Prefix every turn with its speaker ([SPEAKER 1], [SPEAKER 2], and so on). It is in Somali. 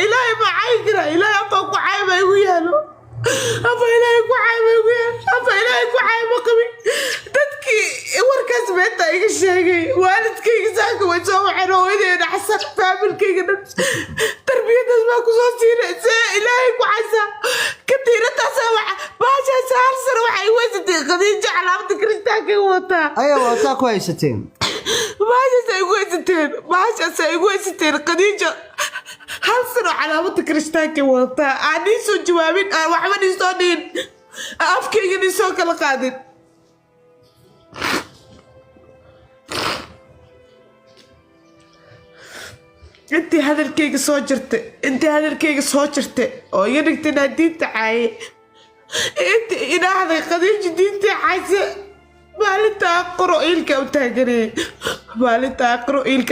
[SPEAKER 1] إلهي ما عايقنا إلهي أبا عايبة ويالو أبا إلهي عايبة ويالو أبا إلهي عايبة قبي dadki warkaas beenta iga sheegay waalidkayga saaka way soo waxeen hooyadeena xasan faamilkayga dhan tarbiyadaas baa ku soo siinay see ilaahay ku casa ka tiirataas baashaas hal sano waxay weysatay khadiija calaamada kiristaanka wataa
[SPEAKER 2] ayaa wataa ku haysateen
[SPEAKER 1] baashaas ay weysateen khadiija hal sano calaamada kiristaanka wataa aan ii soo jawaabin aan waxba ii soo dhihin afkayga ii soo kala qaadin انتي هذا الكيك صوجرت انتي هذا الكيك صوجرت او ينك تنادين تعاي انتي انا هذا قضية جديد عايزة مالي تاقرو إلك او تاقري مالي تاقرو إلك